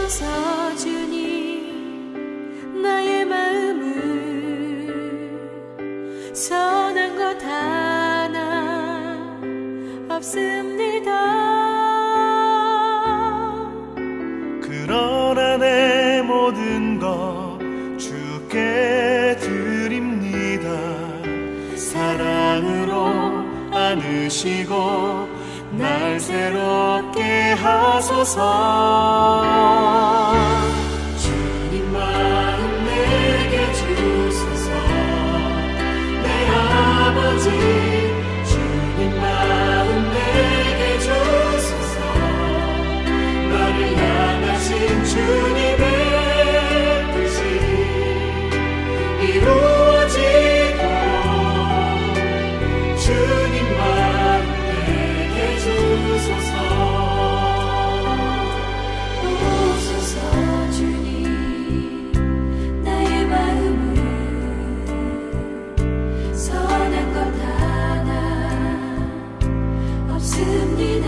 오소서 주님, 나의 마음은 선한 것 하나 없습니다. 그러나 내 모든 것 주께 드립니다. 사랑으로 안으시고 날 새롭게 하소서. 주님 마음 내게 주소서. 내 아버지 주님 마음 내게 주소서. 나를 향하신 주님의 뜻이 이루어지도록 주님 마음 내게 주소서. 오소서 주님, 나의 마음은 선한 것 하나 없습니다.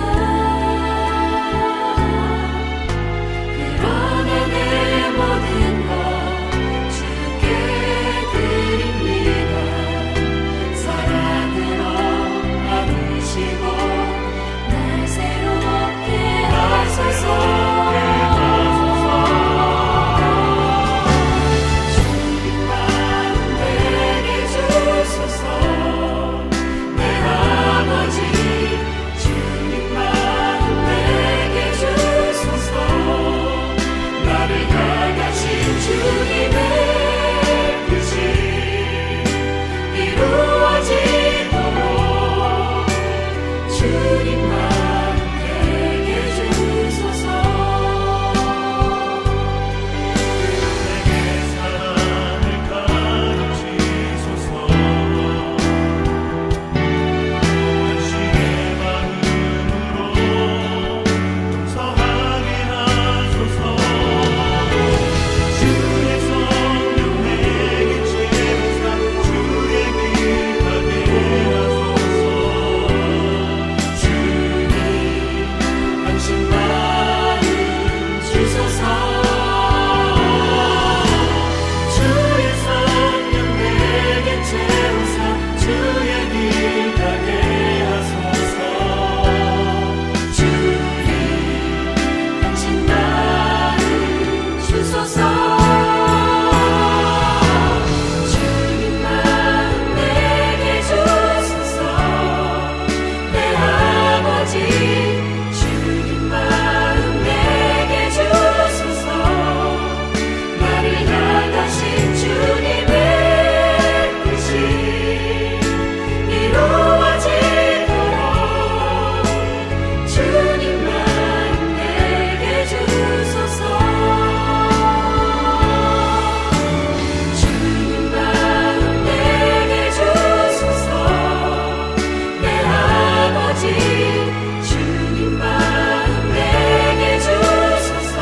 그러나 내 모든 것 주께 드립니다. 사랑으로 안으시고 날 새롭게 하소서. 주님 마음 내게 주소서. 내 아버지 주님 마음 내게 주소서. 나를 향하신 주님의 뜻이 이루어지도록 주님 마음 내게 주소서. 내게 사랑을 가르치소서. 당신의 마음으로 동서하게 하소서. 주의 성령 내게 채우사 주의 길 가게 하소서. 주님 당신 마음 주소서. 주의 성령 내게 채우사 주의 길 가게 하소서. 주님 당신 마음 주소서. 주님 마음 내게 주소서. 내 아버지 주님 마음 내게 주소서. 나를 향하신 주님의 뜻이 이루어지도록 주님 마음 내게 주소서. 주님 마음 내게 주소서. 내 아버지 주님 마음 내게 주소서.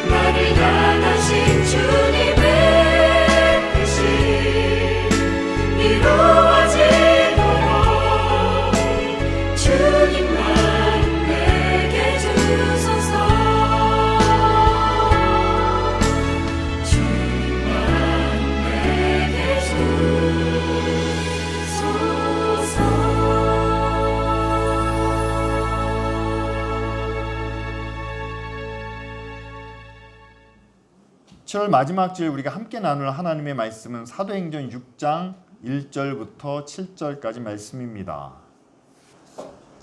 나를 향하신 주님의 뜻이 이루어지도록 주님 마음 내게 주소서. 주님 마음 내게 주소서. 칠 마지막 주일 우리가 함께 나눌 하나님의 말씀은 사도행전 6장 1절부터 7절까지 말씀입니다.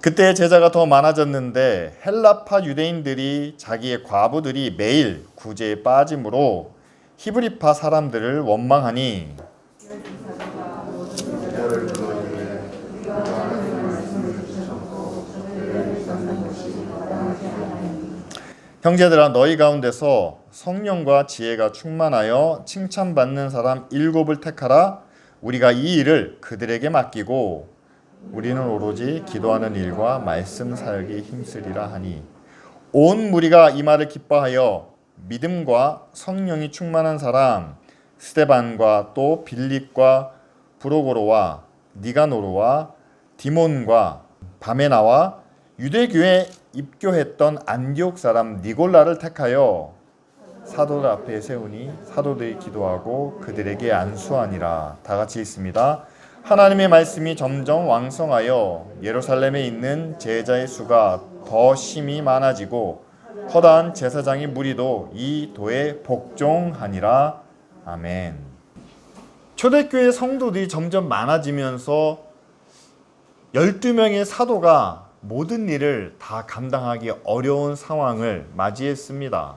그때 제자가 더 많아졌는데 헬라파 유대인들이 자기의 과부들이 매일 구제에 빠짐으로 히브리파 사람들을 원망하니 형제들아 너희 가운데서 성령과 지혜가 충만하여 칭찬받는 사람 7을 택하라. 우리가 이 일을 그들에게 맡기고 우리는 오로지 기도하는 일과 말씀 사역에 힘쓰리라 하니 온 무리가 이 말을 기뻐하여 믿음과 성령이 충만한 사람 스데반과 또 빌립과 브로고로와 니가노르와 디몬과 바메나와 유대교에 입교했던 안디옥 사람 니골라를 택하여 사도들 앞에 세우니 사도들이 기도하고 그들에게 안수하니라. 다 같이 읽습니다. 하나님의 말씀이 점점 왕성하여 예루살렘에 있는 제자의 수가 더 심히 많아지고 허다한 제사장의 무리도 이 도에 복종하니라. 아멘. 초대교회 성도들이 점점 많아지면서 12명의 사도가 모든 일을 다 감당하기 어려운 상황을 맞이했습니다.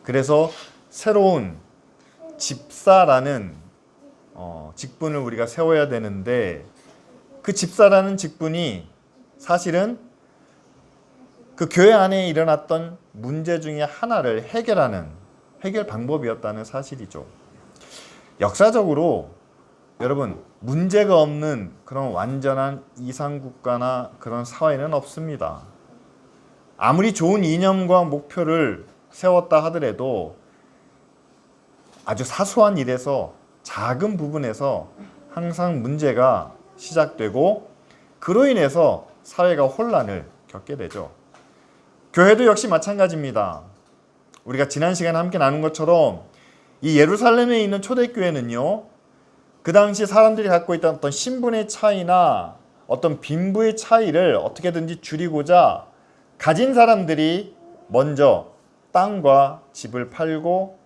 그래서 새로운 집사라는 직분을 우리가 세워야 되는데, 그 집사라는 직분이 사실은 그 교회 안에 일어났던 문제 중에 하나를 해결하는 해결 방법이었다는 사실이죠. 역사적으로 여러분, 문제가 없는 그런 완전한 이상국가나 그런 사회는 없습니다. 아무리 좋은 이념과 목표를 세웠다 하더라도 아주 사소한 일에서, 작은 부분에서 항상 문제가 시작되고 그로 인해서 사회가 혼란을 겪게 되죠. 교회도 역시 마찬가지입니다. 우리가 지난 시간에 함께 나눈 것처럼 이 예루살렘에 있는 초대교회는요, 그 당시 사람들이 갖고 있던 어떤 신분의 차이나 어떤 빈부의 차이를 어떻게든지 줄이고자 가진 사람들이 먼저 땅과 집을 팔고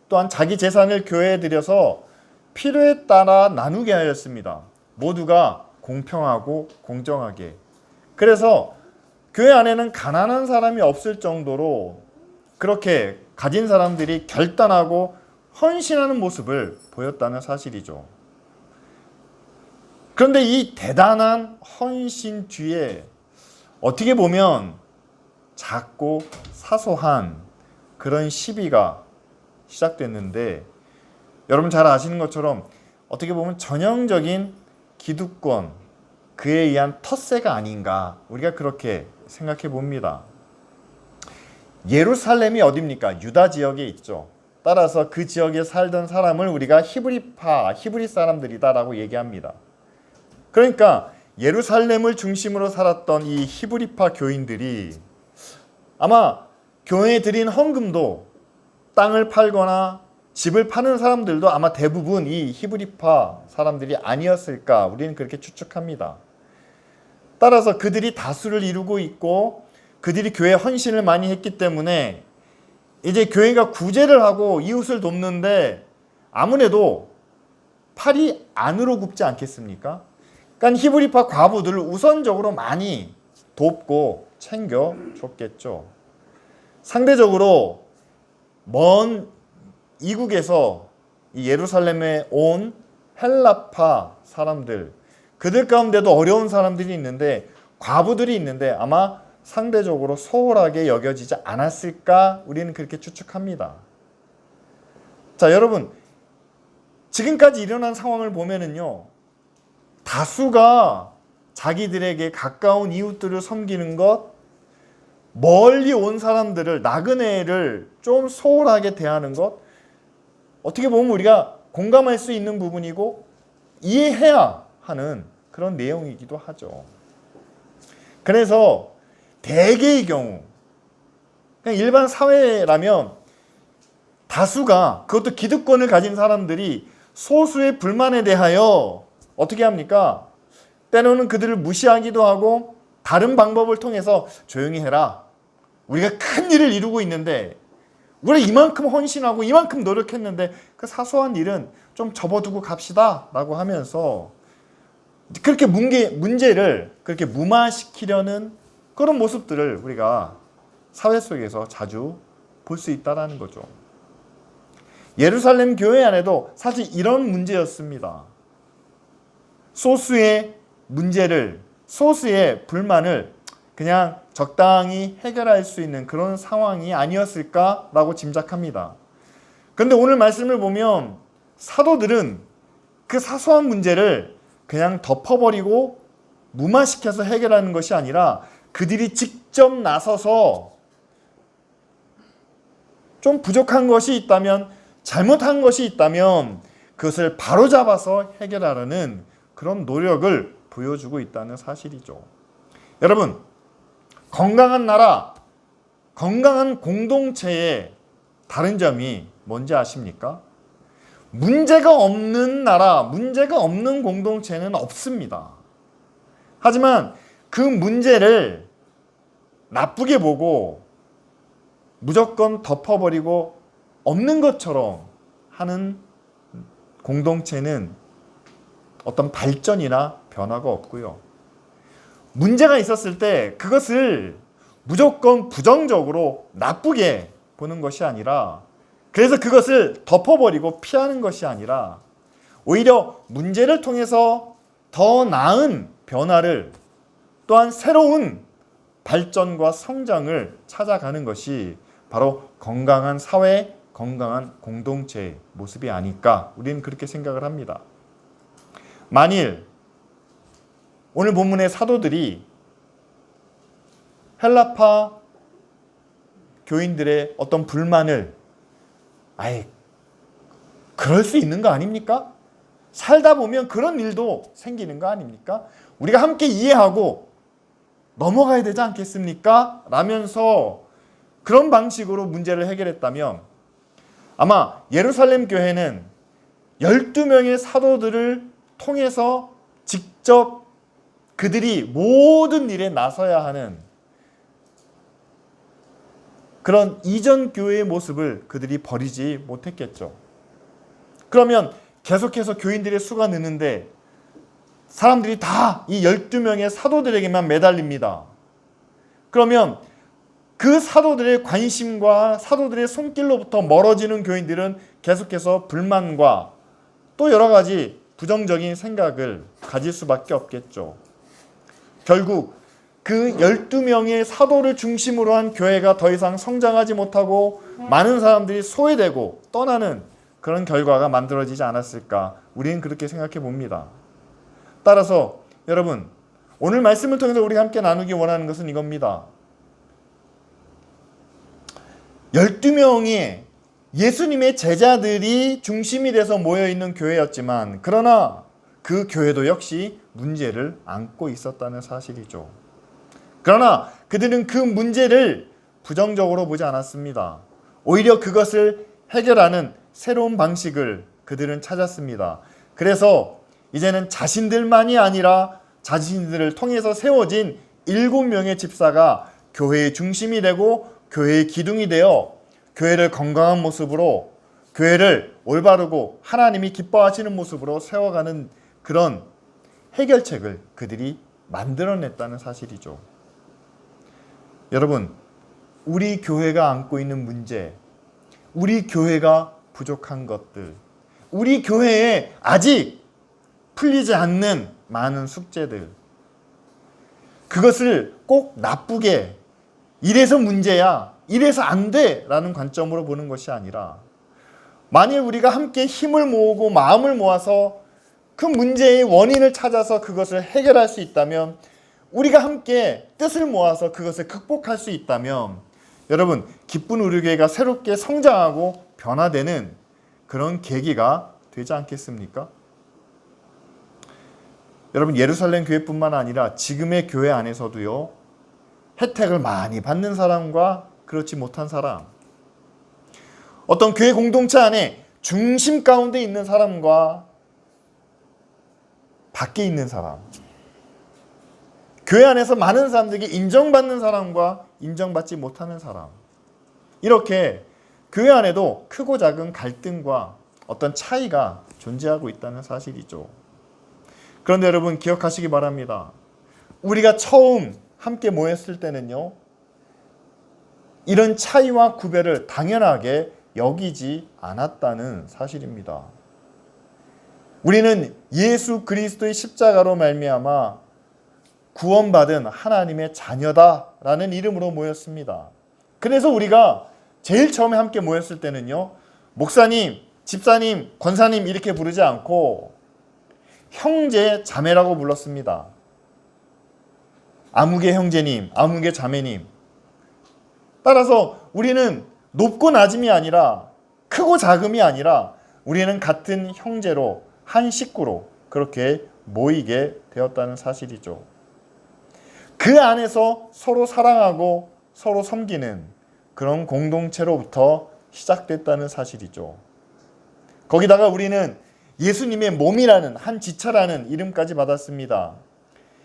또한 자기 재산을 교회에 들여서 필요에 따라 나누게 하였습니다. 모두가 공평하고 공정하게. 그래서 교회 안에는 가난한 사람이 없을 정도로 그렇게 가진 사람들이 결단하고 헌신하는 모습을 보였다는 사실이죠. 그런데 이 대단한 헌신 뒤에 어떻게 보면 작고 사소한 그런 시비가 시작됐는데, 여러분 잘 아시는 것처럼 어떻게 보면 전형적인 기득권, 그에 의한 텃세가 아닌가, 우리가 그렇게 생각해 봅니다. 예루살렘이 어디입니까? 유다 지역에 있죠. 따라서 그 지역에 살던 사람을 우리가 히브리파, 히브리 사람들이다라고 얘기합니다. 그러니까 예루살렘을 중심으로 살았던 이 히브리파 교인들이 아마 교회에 드린 헌금도, 땅을 팔거나 집을 파는 사람들도 아마 대부분 이 히브리파 사람들이 아니었을까, 우리는 그렇게 추측합니다. 따라서 그들이 다수를 이루고 있고 그들이 교회 헌신을 많이 했기 때문에 이제 교회가 구제를 하고 이웃을 돕는데 아무래도 팔이 안으로 굽지 않겠습니까? 그러니까 히브리파 과부들을 우선적으로 많이 돕고 챙겨줬겠죠. 상대적으로 먼 이국에서 이 예루살렘에 온 헬라파 사람들, 그들 가운데도 어려운 사람들이 있는데, 과부들이 있는데 아마 상대적으로 소홀하게 여겨지지 않았을까, 우리는 그렇게 추측합니다. 자, 여러분, 지금까지 일어난 상황을 보면은요, 다수가 자기들에게 가까운 이웃들을 섬기는 것, 멀리 온 사람들을, 나그네를 좀 소홀하게 대하는 것, 어떻게 보면 우리가 공감할 수 있는 부분이고 이해해야 하는 그런 내용이기도 하죠. 그래서 대개의 경우, 그냥 일반 사회라면 다수가, 그것도 기득권을 가진 사람들이 소수의 불만에 대하여 어떻게 합니까? 때로는 그들을 무시하기도 하고 다른 방법을 통해서 조용히 해라, 우리가 큰 일을 이루고 있는데, 우리가 이만큼 헌신하고 이만큼 노력했는데 그 사소한 일은 좀 접어두고 갑시다 라고 하면서 그렇게 문제를 그렇게 무마시키려는 그런 모습들을 우리가 사회 속에서 자주 볼 수 있다는 거죠. 예루살렘 교회 안에도 사실 이런 문제였습니다. 소수의 문제를, 소수의 불만을 그냥 적당히 해결할 수 있는 그런 상황이 아니었을까라고 짐작합니다. 그런데 오늘 말씀을 보면 사도들은 그 사소한 문제를 그냥 덮어버리고 무마시켜서 해결하는 것이 아니라 그들이 직접 나서서 좀 부족한 것이 있다면, 잘못한 것이 있다면 그것을 바로잡아서 해결하려는 그런 노력을 보여주고 있다는 사실이죠. 여러분, 건강한 나라, 건강한 공동체의 다른 점이 뭔지 아십니까? 문제가 없는 나라, 문제가 없는 공동체는 없습니다. 하지만 그 문제를 나쁘게 보고 무조건 덮어버리고 없는 것처럼 하는 공동체는 어떤 발전이나 변화가 없고요. 문제가 있었을 때 그것을 무조건 부정적으로 나쁘게 보는 것이 아니라, 그래서 그것을 덮어버리고 피하는 것이 아니라 오히려 문제를 통해서 더 나은 변화를, 또한 새로운 발전과 성장을 찾아가는 것이 바로 건강한 사회, 건강한 공동체의 모습이 아닐까, 우리는 그렇게 생각을 합니다. 만일 오늘 본문의 사도들이 헬라파 교인들의 어떤 불만을 그럴 수 있는 거 아닙니까? 살다 보면 그런 일도 생기는 거 아닙니까? 우리가 함께 이해하고 넘어가야 되지 않겠습니까? 라면서 그런 방식으로 문제를 해결했다면 아마 예루살렘 교회는 12명의 사도들을 통해서 직접 그들이 모든 일에 나서야 하는 그런 이전 교회의 모습을 그들이 버리지 못했겠죠. 그러면 계속해서 교인들의 수가 느는데 사람들이 다 이 12명의 사도들에게만 매달립니다. 그러면 그 사도들의 관심과 사도들의 손길로부터 멀어지는 교인들은 계속해서 불만과 또 여러 가지 부정적인 생각을 가질 수밖에 없겠죠. 결국 그 12명의 사도를 중심으로 한 교회가 더 이상 성장하지 못하고 많은 사람들이 소외되고 떠나는 그런 결과가 만들어지지 않았을까, 우리는 그렇게 생각해 봅니다. 따라서 여러분, 오늘 말씀을 통해서 우리가 함께 나누기 원하는 것은 이겁니다. 12명의 예수님의 제자들이 중심이 돼서 모여있는 교회였지만, 그러나 그 교회도 역시 문제를 안고 있었다는 사실이죠. 그러나 그들은 그 문제를 부정적으로 보지 않았습니다. 오히려 그것을 해결하는 새로운 방식을 그들은 찾았습니다. 그래서 이제는 자신들만이 아니라 자신들을 통해서 세워진 7명의 집사가 교회의 중심이 되고 교회의 기둥이 되어 교회를 건강한 모습으로, 교회를 올바르고 하나님이 기뻐하시는 모습으로 세워가는 그런 해결책을 그들이 만들어냈다는 사실이죠. 여러분, 우리 교회가 안고 있는 문제, 우리 교회가 부족한 것들, 우리 교회에 아직 풀리지 않는 많은 숙제들, 그것을 꼭 나쁘게 이래서 문제야, 이래서 안 돼 라는 관점으로 보는 것이 아니라, 만일 우리가 함께 힘을 모으고 마음을 모아서 그 문제의 원인을 찾아서 그것을 해결할 수 있다면, 우리가 함께 뜻을 모아서 그것을 극복할 수 있다면, 여러분, 기쁜 우리 교회가 새롭게 성장하고 변화되는 그런 계기가 되지 않겠습니까? 여러분, 예루살렘 교회뿐만 아니라 지금의 교회 안에서도요, 혜택을 많이 받는 사람과 그렇지 못한 사람, 어떤 교회 공동체 안에 중심 가운데 있는 사람과 밖에 있는 사람, 교회 안에서 많은 사람들에게 인정받는 사람과 인정받지 못하는 사람, 이렇게 교회 안에도 크고 작은 갈등과 어떤 차이가 존재하고 있다는 사실이죠. 그런데 여러분, 기억하시기 바랍니다. 우리가 처음 함께 모였을 때는요, 이런 차이와 구별을 당연하게 여기지 않았다는 사실입니다. 우리는 예수 그리스도의 십자가로 말미암아 구원받은 하나님의 자녀다라는 이름으로 모였습니다. 그래서 우리가 제일 처음에 함께 모였을 때는요, 목사님, 집사님, 권사님 이렇게 부르지 않고 형제, 자매라고 불렀습니다. 아무개 형제님, 아무개 자매님. 따라서 우리는 높고 낮음이 아니라, 크고 작음이 아니라, 우리는 같은 형제로, 한 식구로 그렇게 모이게 되었다는 사실이죠. 그 안에서 서로 사랑하고 서로 섬기는 그런 공동체로부터 시작됐다는 사실이죠. 거기다가 우리는 예수님의 몸이라는 한 지체라는 이름까지 받았습니다.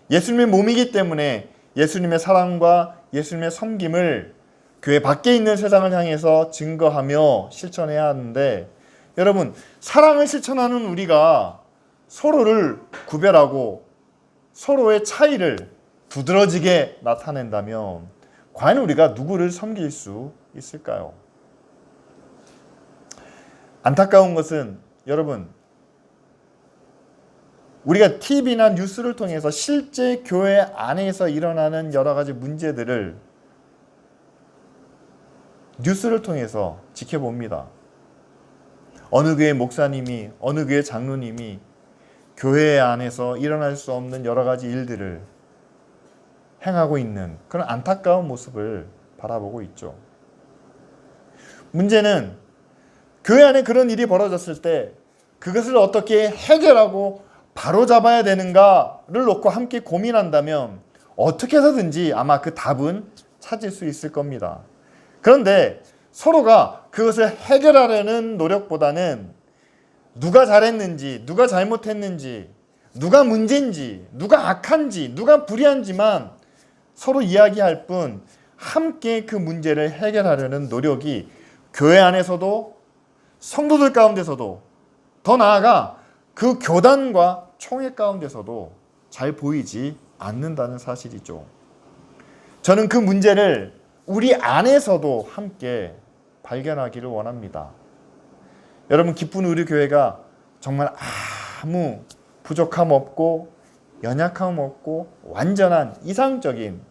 예수님의 몸이기 때문에 예수님의 사랑과 예수님의 섬김을 교회 밖에 있는 세상을 향해서 증거하며 실천해야 하는데, 여러분, 사랑을 실천하는 우리가 서로를 구별하고 서로의 차이를 두드러지게 나타낸다면 과연 우리가 누구를 섬길 수 있을까요? 안타까운 것은 여러분, 우리가 TV나 뉴스를 통해서 실제 교회 안에서 일어나는 여러 가지 문제들을 뉴스를 통해서 지켜봅니다. 어느 교회 목사님이, 어느 교회 장로님이 교회 안에서 일어날 수 없는 여러 가지 일들을 행하고 있는 그런 안타까운 모습을 바라보고 있죠. 문제는 교회 안에 그런 일이 벌어졌을 때 그것을 어떻게 해결하고 바로잡아야 되는가를 놓고 함께 고민한다면 어떻게 해서든지 아마 그 답은 찾을 수 있을 겁니다. 그런데 서로가 그것을 해결하려는 노력보다는 누가 잘했는지, 누가 잘못했는지, 누가 문제인지, 누가 악한지, 누가 불의한지만 서로 이야기할 뿐 함께 그 문제를 해결하려는 노력이 교회 안에서도 성도들 가운데서도, 더 나아가 그 교단과 총회 가운데서도 잘 보이지 않는다는 사실이죠. 저는 그 문제를 우리 안에서도 함께 발견하기를 원합니다. 여러분, 기쁜 우리 교회가 정말 아무 부족함 없고 연약함 없고 완전한 이상적인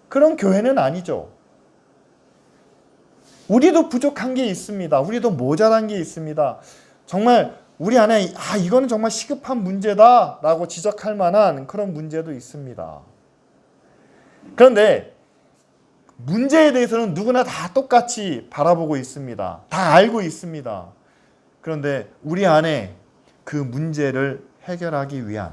그런 교회는 아니죠. 우리도 부족한 게 있습니다. 우리도 모자란 게 있습니다. 정말 우리 안에 이거는 정말 시급한 문제다 라고 지적할 만한 그런 문제도 있습니다. 그런데 문제에 대해서는 누구나 다 똑같이 바라보고 있습니다. 다 알고 있습니다. 그런데 우리 안에 그 문제를 해결하기 위한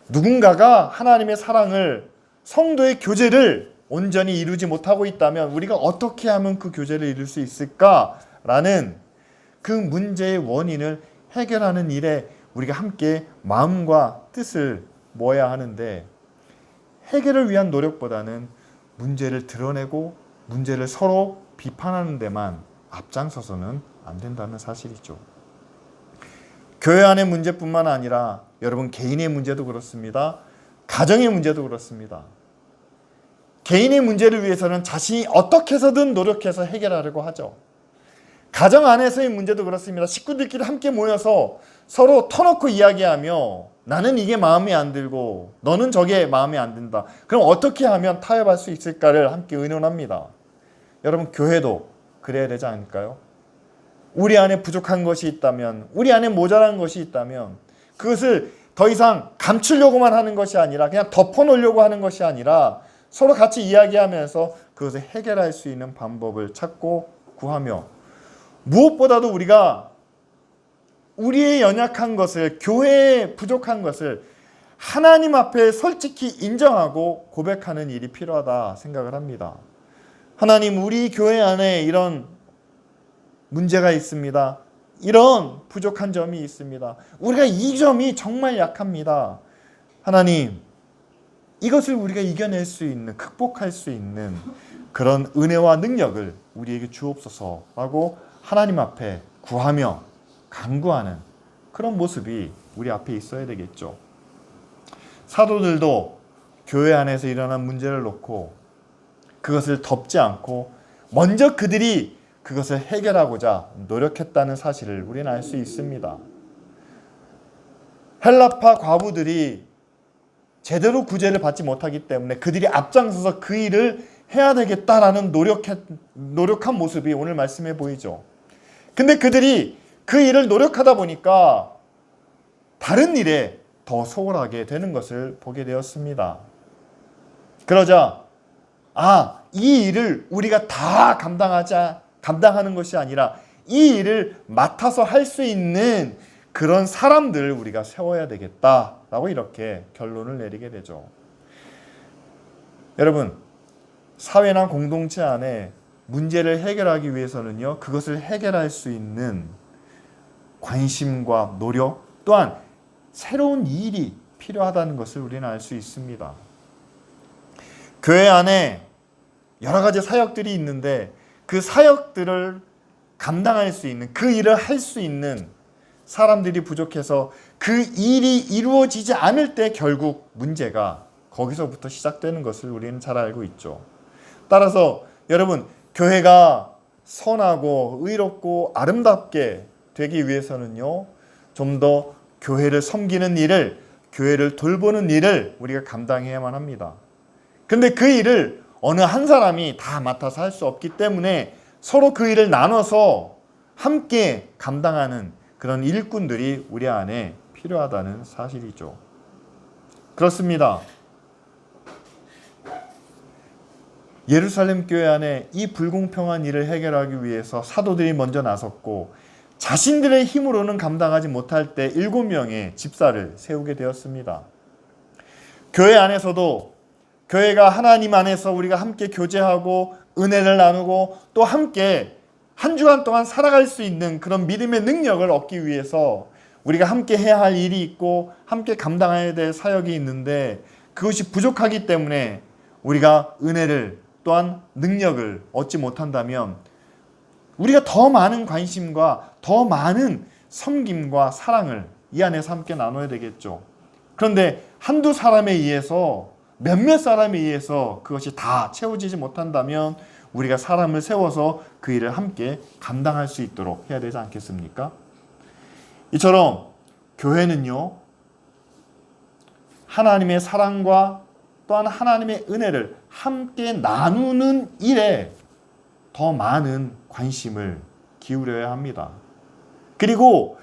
누군가가 하나님의 사랑을, 성도의 교제를 온전히 이루지 못하고 있다면 우리가 어떻게 하면 그 교제를 이룰 수 있을까라는 그 문제의 원인을 해결하는 일에 우리가 함께 마음과 뜻을 모아야 하는데, 해결을 위한 노력보다는 문제를 드러내고 문제를 서로 비판하는 데만 앞장서서는 안 된다는 사실이죠. 교회 안의 문제뿐만 아니라 여러분 개인의 문제도 그렇습니다. 가정의 문제도 그렇습니다. 개인의 문제를 위해서는 자신이 어떻게 해서든 노력해서 해결하려고 하죠. 가정 안에서의 문제도 그렇습니다. 식구들끼리 함께 모여서 서로 터놓고 이야기하며 나는 이게 마음에 안 들고 너는 저게 마음에 안 든다. 그럼 어떻게 하면 타협할 수 있을까를 함께 의논합니다. 여러분, 교회도 그래야 되지 않을까요? 우리 안에 부족한 것이 있다면, 우리 안에 모자란 것이 있다면 그것을 더 이상 감추려고만 하는 것이 아니라 그냥 덮어놓으려고 하는 것이 아니라 서로 같이 이야기하면서 그것을 해결할 수 있는 방법을 찾고 구하며, 무엇보다도 우리가 우리의 연약한 것을, 교회의 부족한 것을 하나님 앞에 솔직히 인정하고 고백하는 일이 필요하다 생각을 합니다. 하나님, 우리 교회 안에 이런 문제가 있습니다. 이런 부족한 점이 있습니다. 우리가 이 점이 정말 약합니다. 하나님, 이것을 우리가 이겨낼 수 있는, 극복할 수 있는 그런 은혜와 능력을 우리에게 주옵소서라고 하나님 앞에 구하며 간구하는 그런 모습이 우리 앞에 있어야 되겠죠. 사도들도 교회 안에서 일어난 문제를 놓고 그것을 덮지 않고 먼저 그들이 그것을 해결하고자 노력했다는 사실을 우리는 알 수 있습니다. 헬라파 과부들이 제대로 구제를 받지 못하기 때문에 그들이 앞장서서 그 일을 해야 되겠다라는 노력한 모습이 오늘 말씀해 보이죠. 근데 그들이 그 일을 노력하다 보니까 다른 일에 더 소홀하게 되는 것을 보게 되었습니다. 그러자 이 일을 우리가 다 감당하는 것이 아니라 이 일을 맡아서 할 수 있는 그런 사람들을 우리가 세워야 되겠다라고 이렇게 결론을 내리게 되죠. 여러분, 사회나 공동체 안에 문제를 해결하기 위해서는요, 그것을 해결할 수 있는 관심과 노력, 또한 새로운 일이 필요하다는 것을 우리는 알 수 있습니다. 교회 안에 여러 가지 사역들이 있는데 그 사역들을 감당할 수 있는, 그 일을 할 수 있는 사람들이 부족해서 그 일이 이루어지지 않을 때 결국 문제가 거기서부터 시작되는 것을 우리는 잘 알고 있죠. 따라서 여러분, 교회가 선하고 의롭고 아름답게 되기 위해서는요, 좀 더 교회를 섬기는 일을, 교회를 돌보는 일을 우리가 감당해야만 합니다. 근데 그 일을 어느 한 사람이 다 맡아서 할 수 없기 때문에 서로 그 일을 나눠서 함께 감당하는 그런 일꾼들이 우리 안에 필요하다는 사실이죠. 그렇습니다. 예루살렘 교회 안에 이 불공평한 일을 해결하기 위해서 사도들이 먼저 나섰고, 자신들의 힘으로는 감당하지 못할 때 7명의 집사를 세우게 되었습니다. 교회 안에서도 교회가 하나님 안에서 우리가 함께 교제하고 은혜를 나누고 또 함께 한 주간 동안 살아갈 수 있는 그런 믿음의 능력을 얻기 위해서 우리가 함께 해야 할 일이 있고 함께 감당해야 될 사역이 있는데, 그것이 부족하기 때문에 우리가 은혜를 또한 능력을 얻지 못한다면 우리가 더 많은 관심과 더 많은 섬김과 사랑을 이 안에서 함께 나눠야 되겠죠. 그런데 한두 사람에 의해서, 몇몇 사람에 의해서 그것이 다 채워지지 못한다면 우리가 사람을 세워서 그 일을 함께 감당할 수 있도록 해야 되지 않겠습니까? 이처럼 교회는요, 하나님의 사랑과 또한 하나님의 은혜를 함께 나누는 일에 더 많은 관심을 기울여야 합니다. 그리고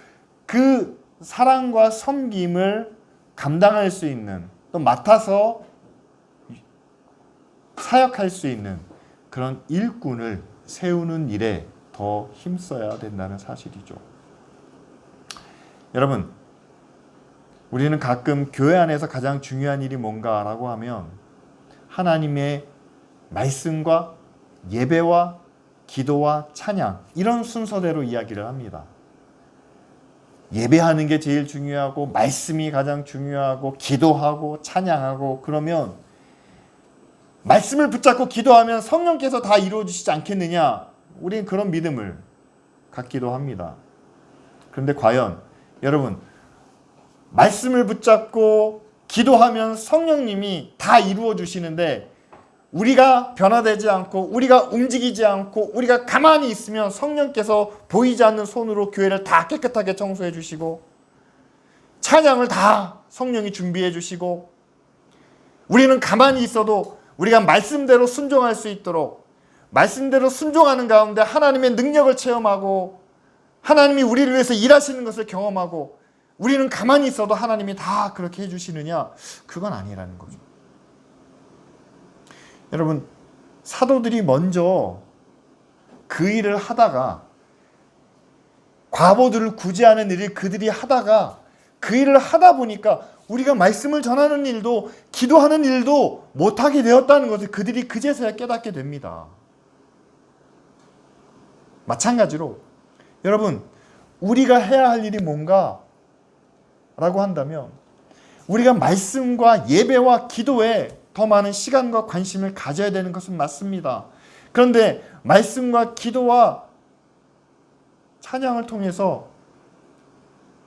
그 사랑과 섬김을 감당할 수 있는, 또 맡아서 사역할 수 있는 그런 일꾼을 세우는 일에 더 힘써야 된다는 사실이죠. 여러분, 우리는 가끔 교회 안에서 가장 중요한 일이 뭔가라고 하면 하나님의 말씀과 예배와 기도와 찬양, 이런 순서대로 이야기를 합니다. 예배하는 게 제일 중요하고 말씀이 가장 중요하고 기도하고 찬양하고, 그러면 말씀을 붙잡고 기도하면 성령께서 다 이루어 주시지 않겠느냐, 우리는 그런 믿음을 갖기도 합니다. 그런데 과연 여러분, 말씀을 붙잡고 기도하면 성령님이 다 이루어 주시는데 우리가 변화되지 않고 우리가 움직이지 않고 우리가 가만히 있으면 성령께서 보이지 않는 손으로 교회를 다 깨끗하게 청소해 주시고 찬양을 다 성령이 준비해 주시고, 우리는 가만히 있어도 우리가 말씀대로 순종할 수 있도록, 말씀대로 순종하는 가운데 하나님의 능력을 체험하고 하나님이 우리를 위해서 일하시는 것을 경험하고, 우리는 가만히 있어도 하나님이 다 그렇게 해주시느냐? 그건 아니라는 거죠. 여러분, 사도들이 먼저 그 일을 하다가, 과부들을 구제하는 일을 그들이 하다가 그 일을 하다 보니까 우리가 말씀을 전하는 일도 기도하는 일도 못하게 되었다는 것을 그들이 그제서야 깨닫게 됩니다. 마찬가지로 여러분, 우리가 해야 할 일이 뭔가 라고 한다면 우리가 말씀과 예배와 기도에 더 많은 시간과 관심을 가져야 되는 것은 맞습니다. 그런데 말씀과 기도와 찬양을 통해서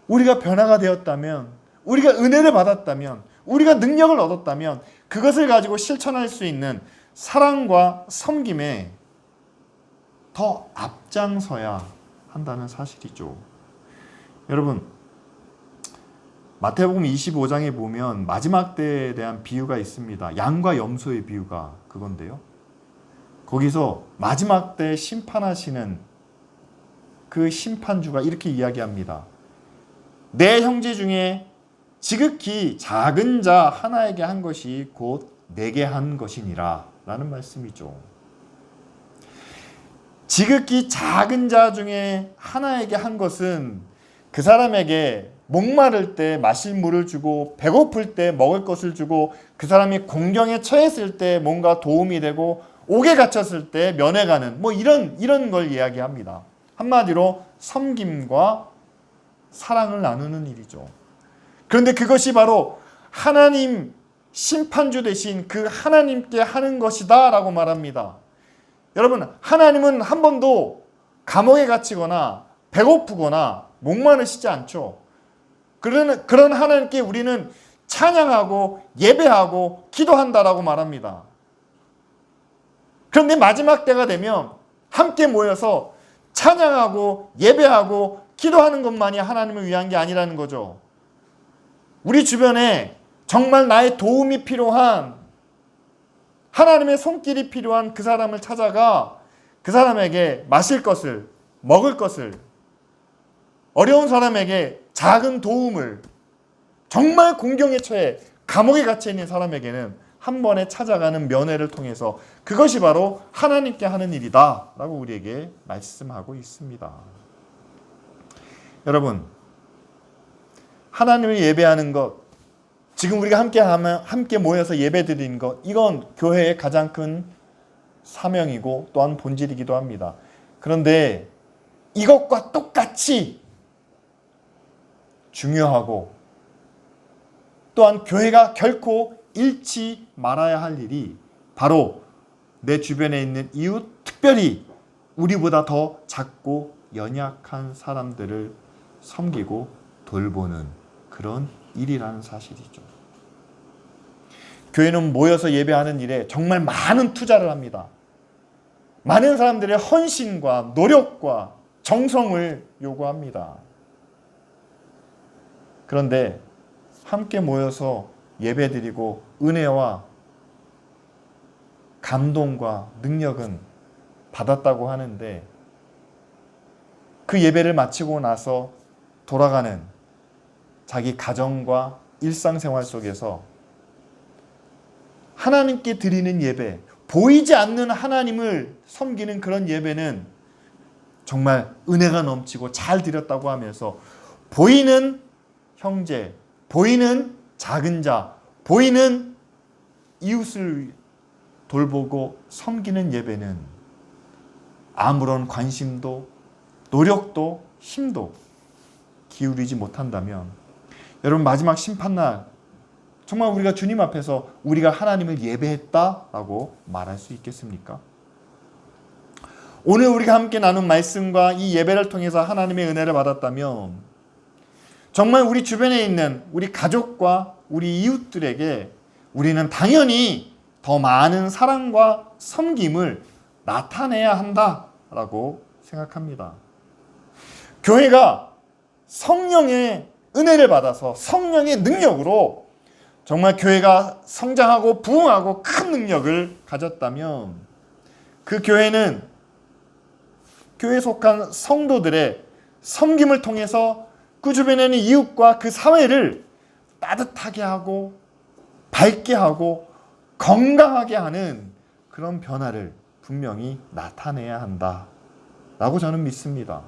우리가 변화가 되었다면, 우리가 은혜를 받았다면, 우리가 능력을 얻었다면 그것을 가지고 실천할 수 있는 사랑과 섬김에 더 앞장서야 한다는 사실이죠. 여러분, 마태복음 25장에 보면 마지막 때에 대한 비유가 있습니다. 양과 염소의 비유가 그건데요. 거기서 마지막 때 심판하시는 그 심판주가 이렇게 이야기합니다. 내 형제 중에 지극히 작은 자 하나에게 한 것이 곧 내게 한 것이니라 라는 말씀이죠. 지극히 작은 자 중에 하나에게 한 것은 그 사람에게 목마를 때 마실 물을 주고 배고플 때 먹을 것을 주고 그 사람이 공경에 처했을 때 뭔가 도움이 되고 옥에 갇혔을 때 면회가는 뭐 이런 걸 이야기합니다. 한마디로 섬김과 사랑을 나누는 일이죠. 그런데 그것이 바로 하나님 심판주 되신 그 하나님께 하는 것이다 라고 말합니다. 여러분, 하나님은 한 번도 감옥에 갇히거나 배고프거나 목마르시지 않죠. 그런 하나님께 우리는 찬양하고 예배하고 기도한다라고 말합니다. 그런데 마지막 때가 되면 함께 모여서 찬양하고 예배하고 기도하는 것만이 하나님을 위한 게 아니라는 거죠. 우리 주변에 정말 나의 도움이 필요한, 하나님의 손길이 필요한 그 사람을 찾아가 그 사람에게 마실 것을, 먹을 것을, 어려운 사람에게 작은 도움을, 정말 공경에 처해 감옥에 갇혀 있는 사람에게는 한 번에 찾아가는 면회를 통해서 그것이 바로 하나님께 하는 일이다 라고 우리에게 말씀하고 있습니다. 여러분, 하나님을 예배하는 것, 지금 우리가 함께 모여서 예배드리는 것, 이건 교회의 가장 큰 사명이고 또한 본질이기도 합니다. 그런데 이것과 똑같이 중요하고 또한 교회가 결코 잃지 말아야 할 일이 바로 내 주변에 있는 이웃, 특별히 우리보다 더 작고 연약한 사람들을 섬기고 돌보는 그런 일이라는 사실이죠. 교회는 모여서 예배하는 일에 정말 많은 투자를 합니다. 많은 사람들의 헌신과 노력과 정성을 요구합니다. 그런데 함께 모여서 예배드리고 은혜와 감동과 능력은 받았다고 하는데 그 예배를 마치고 나서 돌아가는 자기 가정과 일상생활 속에서 하나님께 드리는 예배, 보이지 않는 하나님을 섬기는 그런 예배는 정말 은혜가 넘치고 잘 드렸다고 하면서 보이는 형제, 보이는 작은 자, 보이는 이웃을 돌보고 섬기는 예배는 아무런 관심도 노력도 힘도 기울이지 못한다면 여러분, 마지막 심판날 정말 우리가 주님 앞에서 우리가 하나님을 예배했다라고 말할 수 있겠습니까? 오늘 우리가 함께 나눈 말씀과 이 예배를 통해서 하나님의 은혜를 받았다면 정말 우리 주변에 있는 우리 가족과 우리 이웃들에게 우리는 당연히 더 많은 사랑과 섬김을 나타내야 한다라고 생각합니다. 교회가 성령의 은혜를 받아서 성령의 능력으로 정말 교회가 성장하고 부흥하고 큰 능력을 가졌다면 그 교회는 교회에 속한 성도들의 섬김을 통해서 그 주변에 있는 이웃과 그 사회를 따뜻하게 하고 밝게 하고 건강하게 하는 그런 변화를 분명히 나타내야 한다라고 저는 믿습니다.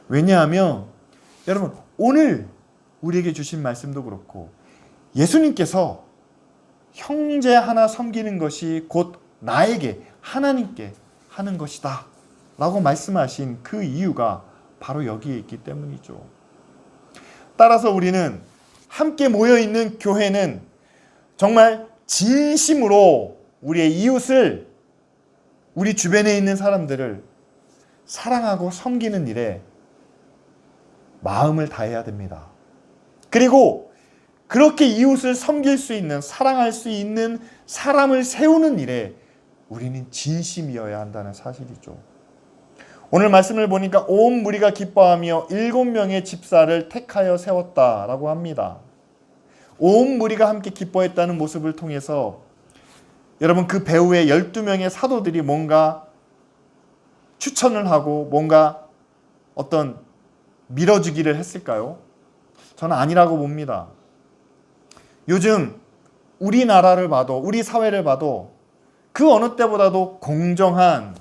왜냐하면 여러분, 오늘 우리에게 주신 말씀도 그렇고 예수님께서 형제 하나 섬기는 것이 곧 나에게 하나님께 하는 것이다 라고 말씀하신 그 이유가 바로 여기에 있기 때문이죠. 따라서 우리는 함께 모여있는 교회는 정말 진심으로 우리의 이웃을, 우리 주변에 있는 사람들을 사랑하고 섬기는 일에 마음을 다해야 됩니다. 그리고 그렇게 이웃을 섬길 수 있는, 사랑할 수 있는 사람을 세우는 일에 우리는 진심이어야 한다는 사실이죠. 오늘 말씀을 보니까 온 무리가 기뻐하며 7명의 집사를 택하여 세웠다라고 합니다. 온 무리가 함께 기뻐했다는 모습을 통해서 여러분, 그 배후에 12명의 사도들이 뭔가 추천을 하고 뭔가 어떤 밀어주기를 했을까요? 저는 아니라고 봅니다. 요즘 우리나라를 봐도, 우리 사회를 봐도 그 어느 때보다도 공정한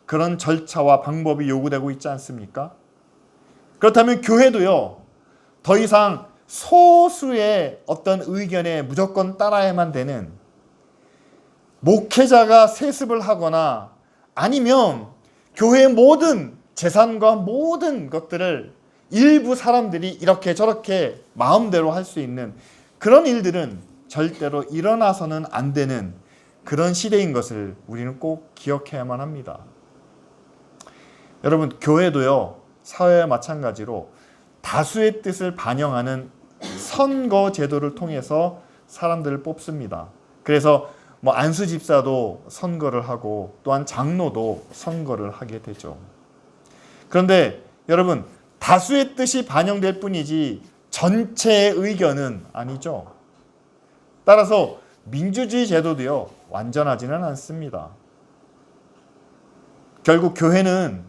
그런 절차와 방법이 요구되고 있지 않습니까? 그렇다면 교회도요, 더 이상 소수의 어떤 의견에 무조건 따라야만 되는, 목회자가 세습을 하거나 아니면 교회의 모든 재산과 모든 것들을 일부 사람들이 이렇게 저렇게 마음대로 할 수 있는 그런 일들은 절대로 일어나서는 안 되는 그런 시대인 것을 우리는 꼭 기억해야만 합니다. 여러분, 교회도요, 사회와 마찬가지로 다수의 뜻을 반영하는 선거 제도를 통해서 사람들을 뽑습니다. 그래서 안수 집사도 선거를 하고 또한 장로도 선거를 하게 되죠. 그런데 여러분, 다수의 뜻이 반영될 뿐이지 전체의 의견은 아니죠. 따라서 민주주의 제도도요, 완전하지는 않습니다. 결국 교회는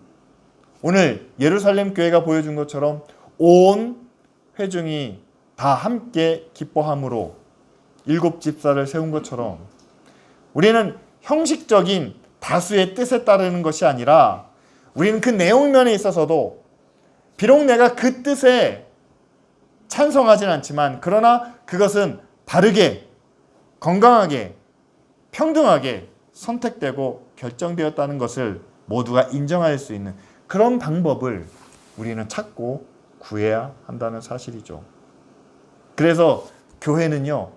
오늘 예루살렘 교회가 보여준 것처럼 온 회중이 다 함께 기뻐함으로 7 집사를 세운 것처럼 우리는 형식적인 다수의 뜻에 따르는 것이 아니라 우리는 그 내용면에 있어서도 비록 내가 그 뜻에 찬성하진 않지만 그러나 그것은 바르게, 건강하게, 평등하게 선택되고 결정되었다는 것을 모두가 인정할 수 있는 그런 방법을 우리는 찾고 구해야 한다는 사실이죠. 그래서 교회는요,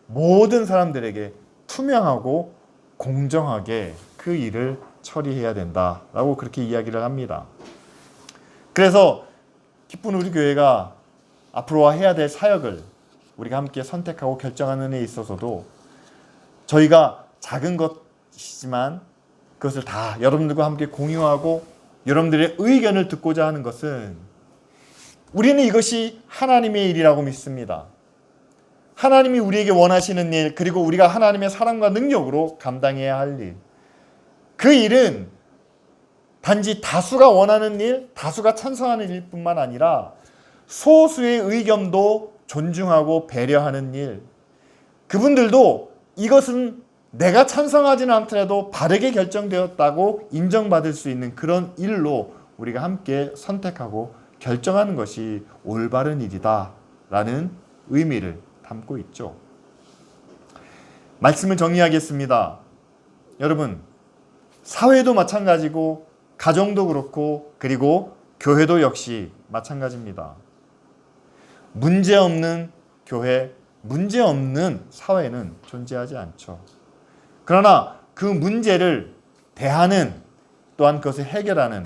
모든 사람들에게 투명하고 공정하게 그 일을 처리해야 된다라고 그렇게 이야기를 합니다. 그래서 기쁜 우리 교회가 앞으로 해야 될 사역을 우리가 함께 선택하고 결정하는 데 있어서도 저희가 작은 것이지만 그것을 다 여러분들과 함께 공유하고 여러분들의 의견을 듣고자 하는 것은 우리는 이것이 하나님의 일이라고 믿습니다. 하나님이 우리에게 원하시는 일, 그리고 우리가 하나님의 사랑과 능력으로 감당해야 할 일, 그 일은 단지 다수가 원하는 일, 다수가 찬성하는 일뿐만 아니라 소수의 의견도 존중하고 배려하는 일, 그분들도 이것은 내가 찬성하지는 않더라도 바르게 결정되었다고 인정받을 수 있는 그런 일로 우리가 함께 선택하고 결정하는 것이 올바른 일이다 라는 의미를 담고 있죠. 말씀을 정리하겠습니다. 여러분, 사회도 마찬가지고 가정도 그렇고 그리고 교회도 역시 마찬가지입니다. 문제없는 교회, 문제없는 사회는 존재하지 않죠. 그러나 그 문제를 대하는, 또한 그것을 해결하는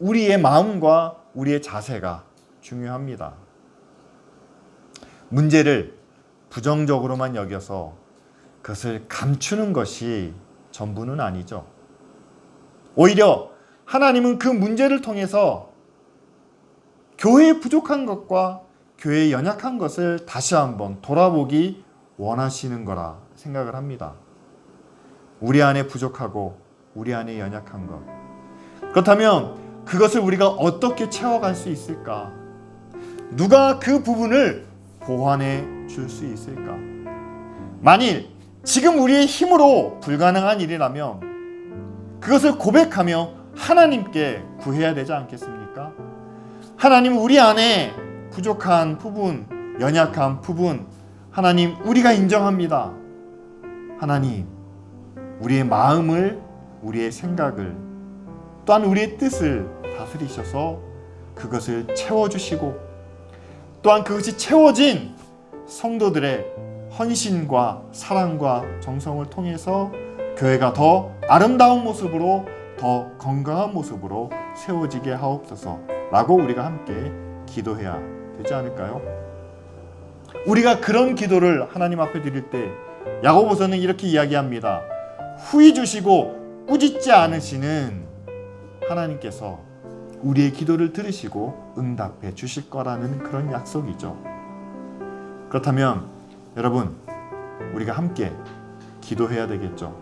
우리의 마음과 우리의 자세가 중요합니다. 문제를 부정적으로만 여겨서 그것을 감추는 것이 전부는 아니죠. 오히려 하나님은 그 문제를 통해서 교회의 부족한 것과 교회의 연약한 것을 다시 한번 돌아보기 원하시는 거라 생각을 합니다. 우리 안에 부족하고 우리 안에 연약한 것. 그렇다면 그것을 우리가 어떻게 채워갈 수 있을까? 누가 그 부분을 보완해 줄 수 있을까? 만일 지금 우리의 힘으로 불가능한 일이라면 그것을 고백하며 하나님께 구해야 되지 않겠습니까? 하나님, 우리 안에 부족한 부분, 연약한 부분, 하나님, 우리가 인정합니다. 하나님, 우리의 마음을, 우리의 생각을, 또한 우리의 뜻을 다스리셔서 그것을 채워주시고, 또한 그것이 채워진 성도들의 헌신과 사랑과 정성을 통해서 교회가 더 아름다운 모습으로, 더 건강한 모습으로 세워지게 하옵소서 라고 우리가 함께 기도해야 되지 않을까요? 우리가 그런 기도를 하나님 앞에 드릴 때 야고보서는 이렇게 이야기합니다. 후히 주시고 꾸짖지 않으시는 하나님께서 우리의 기도를 들으시고 응답해 주실 거라는 그런 약속이죠. 그렇다면 여러분, 우리가 함께 기도해야 되겠죠.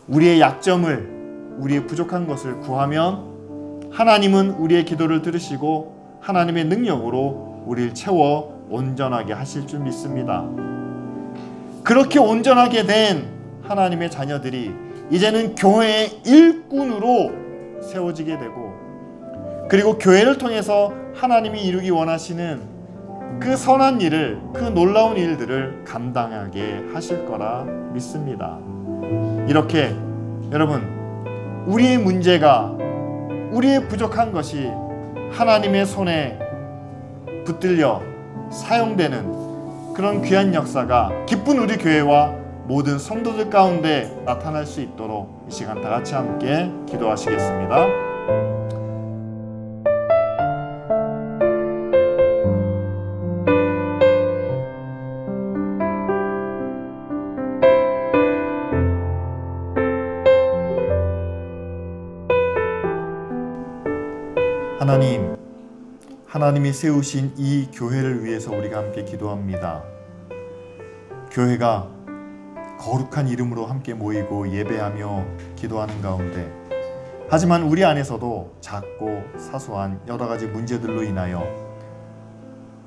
우리의 약점을, 우리의 부족한 것을 구하면 하나님은 우리의 기도를 들으시고 하나님의 능력으로 우리를 채워 온전하게 하실 줄 믿습니다. 그렇게 온전하게 된 하나님의 자녀들이 이제는 교회의 일꾼으로 세워지게 되고, 그리고 교회를 통해서 하나님이 이루기 원하시는 그 선한 일을, 그 놀라운 일들을 감당하게 하실 거라 믿습니다. 이렇게 여러분, 우리의 문제가, 우리의 부족한 것이 하나님의 손에 붙들려 사용되는 그런 귀한 역사가 기쁜 우리 교회와 모든 성도들 가운데 나타날 수 있도록 이 시간 다 같이 함께 기도하시겠습니다. 하나님, 하나님이 세우신 이 교회를 위해서 우리가 함께 기도합니다. 교회가 거룩한 이름으로 함께 모이고 예배하며 기도하는 가운데, 하지만 우리 안에서도 작고 사소한 여러 가지 문제들로 인하여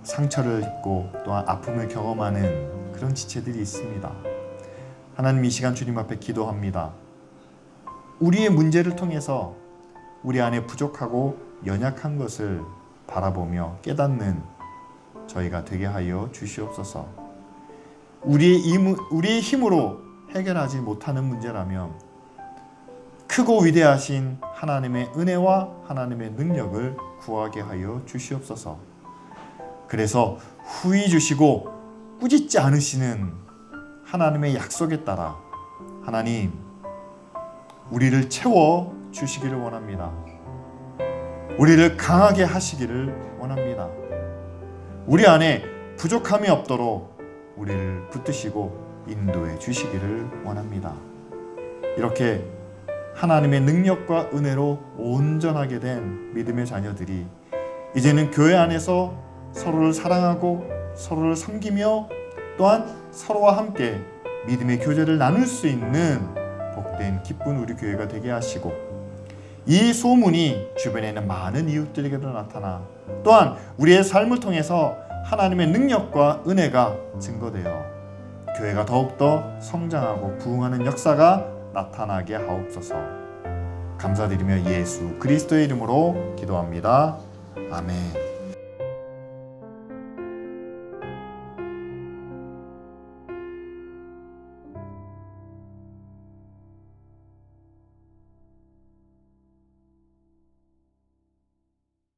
상처를 입고 또한 아픔을 경험하는 그런 지체들이 있습니다. 하나님, 이 시간 주님 앞에 기도합니다. 우리의 문제를 통해서 우리 안에 부족하고 연약한 것을 바라보며 깨닫는 저희가 되게 하여 주시옵소서. 우리의 힘으로 해결하지 못하는 문제라면 크고 위대하신 하나님의 은혜와 하나님의 능력을 구하게 하여 주시옵소서. 그래서 후히 주시고 꾸짖지 않으시는 하나님의 약속에 따라 하나님, 우리를 채워 주시기를 원합니다. 우리를 강하게 하시기를 원합니다. 우리 안에 부족함이 없도록 우리를 붙드시고 인도해 주시기를 원합니다. 이렇게 하나님의 능력과 은혜로 온전하게 된 믿음의 자녀들이 이제는 교회 안에서 서로를 사랑하고 서로를 섬기며 또한 서로와 함께 믿음의 교제를 나눌 수 있는 복된 기쁜 우리 교회가 되게 하시고, 이 소문이 주변에 있는 많은 이웃들에게도 나타나 또한 우리의 삶을 통해서 하나님의 능력과 은혜가 증거되어 교회가 더욱더 성장하고 부흥하는 역사가 나타나게 하옵소서. 감사드리며 예수 그리스도의 이름으로 기도합니다. 아멘.